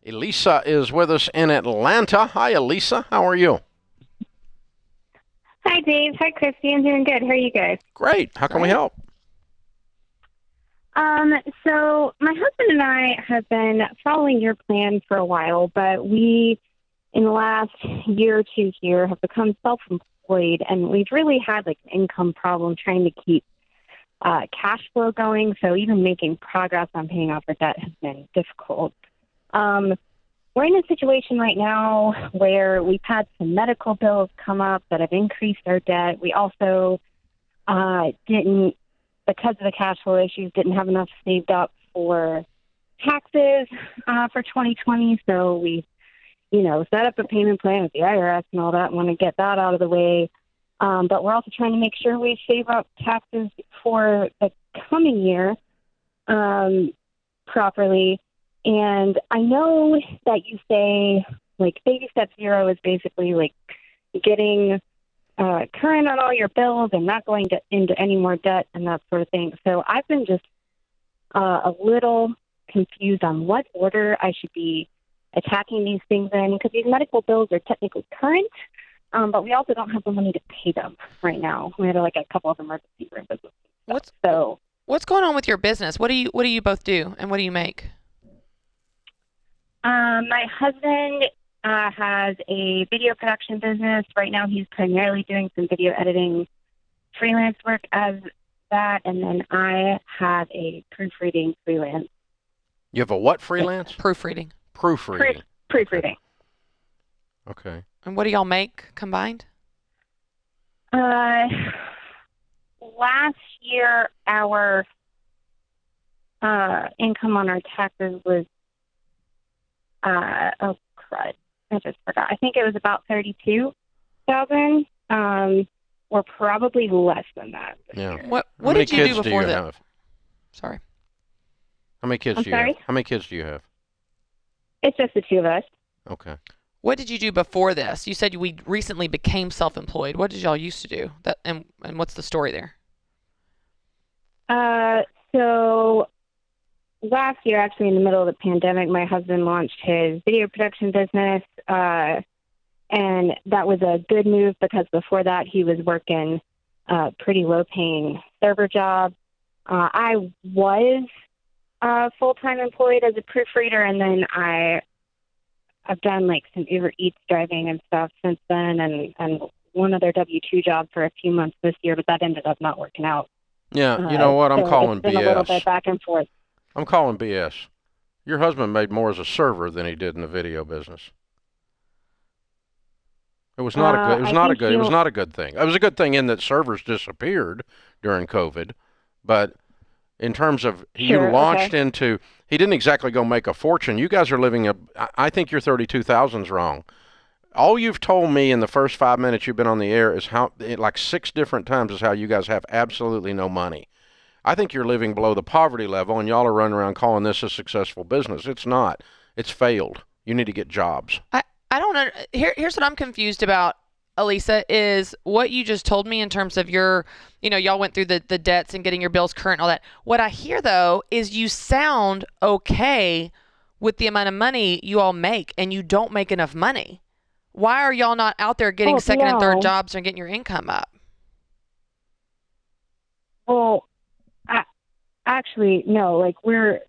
Elisa is with us in Atlanta. Hi, Elisa. How are you? Hi, Dave. Hi, Christy. I'm doing good. How are you guys? Great. How can we help? So my husband and I have been following your plan for a while, but we, in the last year or two here, have become self-employed, and we've really had like an income problem trying to keep cash flow going. So even making progress on paying off our debt has been difficult. We're in a situation right now where we've had some medical bills come up that have increased our debt. We also didn't, because of the cash flow issues, didn't have enough saved up for taxes for 2020. So we, set up a payment plan with the IRS and all that, want to get that out of the way. But we're also trying to make sure we save up taxes for the coming year properly. And I know that you say, like, baby step 0 is basically, like, getting current on all your bills and not going into any more debt and that sort of thing. So I've been just a little confused on what order I should be attacking these things in, because these medical bills are technically current, but we also don't have the money to pay them right now. We had, like, a couple of emergency room visits. What's going on with your business? What do you both do, and what do you make? My husband has a video production business. Right now he's primarily doing some video editing freelance work as that, and then I have a proofreading freelance. You have a what freelance? Proofreading. Proofreading. Proofreading. Okay. And what do y'all make combined? Last year, our income on our taxes was oh crud! I just forgot. I think it was about 32,000. Or probably less than that. Yeah. What did you do before that? Have? Sorry. How many kids do you have? How many kids do you have? It's just the two of us. Okay. What did you do before this? You said we recently became self-employed. What did y'all used to do? And what's the story there? So last year, actually in the middle of the pandemic, my husband launched his video production business, and that was a good move because before that he was working a pretty low-paying server job. I was full-time employed as a proofreader, and then I've done like some Uber Eats driving and stuff since then, and one other W-2 job for a few months this year, but that ended up not working out. Yeah, you know what? I'm calling it's been BS. A little bit back and forth. I'm calling BS. Your husband made more as a server than he did in the video business. It was not a good. It was not a good. It was not a good thing. It was a good thing in that servers disappeared during COVID, but in terms of you launched into, he didn't exactly go make a fortune. You guys are living I think your 32,000's wrong. All you've told me in the first 5 minutes you've been on the air is how, like 6 different times, is how you guys have absolutely no money. I think you're living below the poverty level, and y'all are running around calling this a successful business. It's not. It's failed. You need to get jobs. I don't know. Here's what I'm confused about, Elisa, is what you just told me in terms of your, y'all went through the debts and getting your bills current and all that. What I hear, though, is you sound okay with the amount of money you all make, and you don't make enough money. Why are y'all not out there getting second and third jobs and getting your income up? Well, actually, no. Like, we're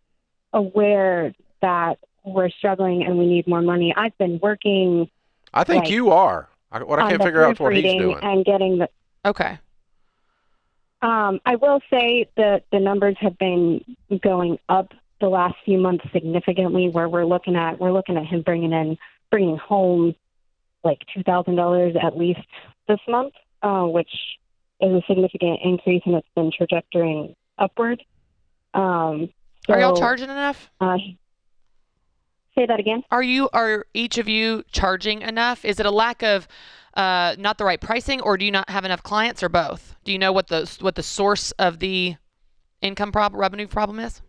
aware that we're struggling and we need more money. I've been working. I think you are. What I can't figure out is what he's doing. And getting the. Okay. I will say that the numbers have been going up the last few months significantly. Where we're looking at him bringing home like $2,000 at least this month, which is a significant increase, and it's been trajectorying upward. Are y'all charging enough? Say that again. Are each of you charging enough? Is it a lack of not the right pricing, or do you not have enough clients, or both? Do you know what the source of the income revenue problem is?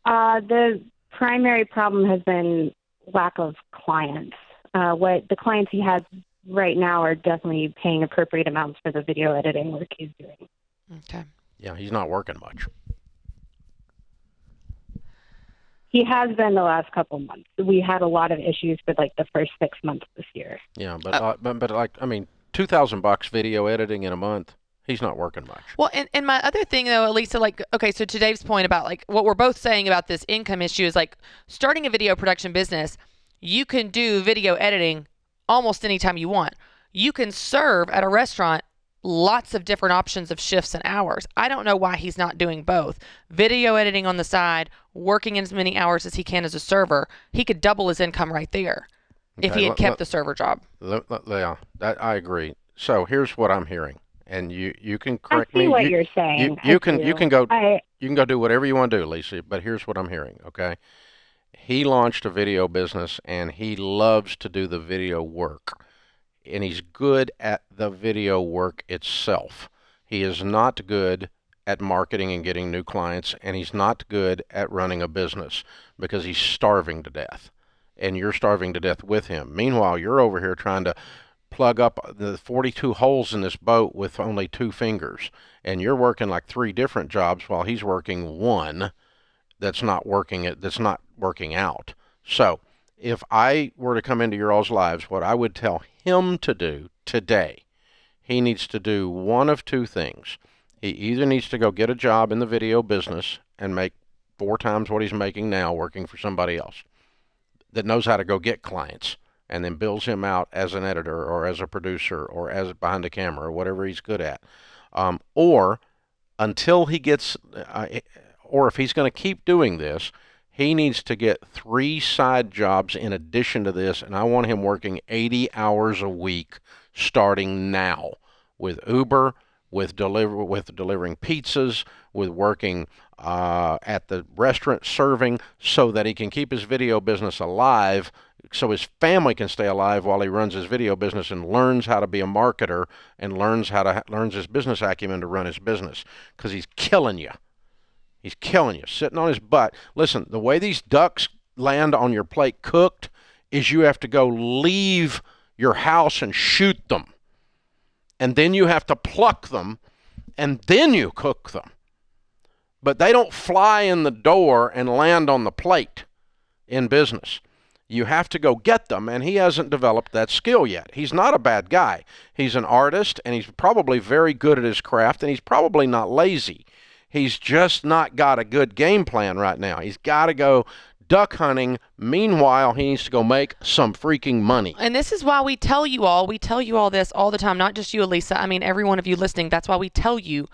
The primary problem has been lack of clients. What the clients he has right now are definitely paying appropriate amounts for the video editing work he's doing. Okay. Yeah, he's not working much. He has been the last couple months. We had a lot of issues for like the first 6 months this year. Yeah, but like, I mean, $2,000 video editing in a month. He's not working much. Well, and my other thing though, Elisa, like, okay, so to Dave's point about like what we're both saying about this income issue is like starting a video production business, you can do video editing almost anytime you want. You can serve at a restaurant lots of different options of shifts and hours. I don't know why he's not doing both. Video editing on the side, working as many hours as he can as a server. He could double his income right there if he had kept the server job. Yeah, I agree. So here's what I'm hearing. And you can correct me. I see what you're saying. You can go do whatever you want to do, Lisa. But here's what I'm hearing. Okay, he launched a video business and he loves to do the video work, and he's good at the video work itself. He is not good at marketing and getting new clients, and he's not good at running a business because he's starving to death, and you're starving to death with him. Meanwhile, you're over here trying to plug up the 42 holes in this boat with only 2 fingers, and you're working like 3 different jobs while he's working one that's not working out. So if I were to come into your all's lives, what I would tell him to do today, he needs to do one of 2 things. He either needs to go get a job in the video business and make 4 times what he's making now working for somebody else that knows how to go get clients, and then bills him out as an editor or as a producer or as behind the camera or whatever he's good at. Or until he gets, or if he's going to keep doing this, he needs to get 3 side jobs in addition to this, and I want him working 80 hours a week starting now with Uber, with delivering pizzas, with working at the restaurant serving, so that he can keep his video business alive, so his family can stay alive while he runs his video business and learns how to be a marketer and learns his business acumen to run his business, because he's killing you. He's killing you, sitting on his butt. Listen, the way these ducks land on your plate cooked is you have to go leave your house and shoot them. And then you have to pluck them, and then you cook them. But they don't fly in the door and land on the plate in business. You have to go get them, and he hasn't developed that skill yet. He's not a bad guy. He's an artist, and he's probably very good at his craft, and he's probably not lazy. He's just not got a good game plan right now. He's got to go duck hunting. Meanwhile, he needs to go make some freaking money. And this is why we tell you all this all the time, not just you, Elisa. I mean, every one of you listening, that's why we tell you,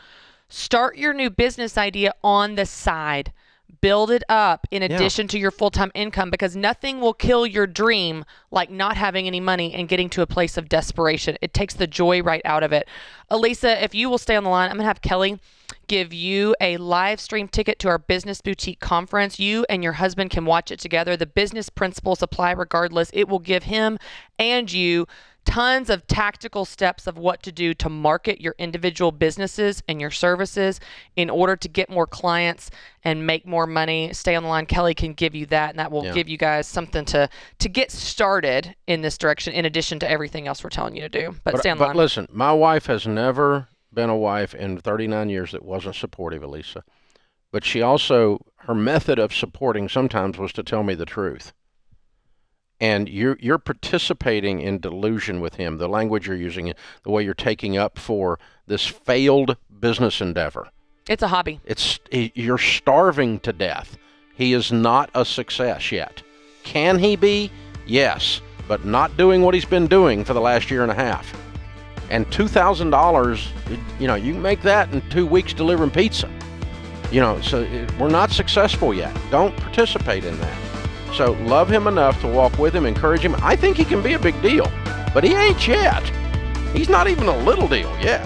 start your new business idea on the side. Build it up in addition to your full-time income, because nothing will kill your dream like not having any money and getting to a place of desperation. It takes the joy right out of it. Elisa, if you will stay on the line, I'm going to have Kelly give you a live stream ticket to our Business Boutique Conference. You and your husband can watch it together. The business principles apply regardless. It will give him and you tons of tactical steps of what to do to market your individual businesses and your services in order to get more clients and make more money. Stay on the line. Kelly can give you that, and that will give you guys something to get started in this direction, in addition to everything else we're telling you to do. But stay on the line. But listen, my wife has never been a wife in 39 years that wasn't supportive, Elisa. But she also, her method of supporting sometimes was to tell me the truth. And you're participating in delusion with him, the language you're using, the way you're taking up for this failed business endeavor. It's a hobby. You're starving to death. He is not a success yet. Can he be? Yes, but not doing what he's been doing for the last year and a half. And $2,000, you can make that in 2 weeks delivering pizza. So we're not successful yet. Don't participate in that. So love him enough to walk with him, encourage him. I think he can be a big deal, but he ain't yet. He's not even a little deal yet.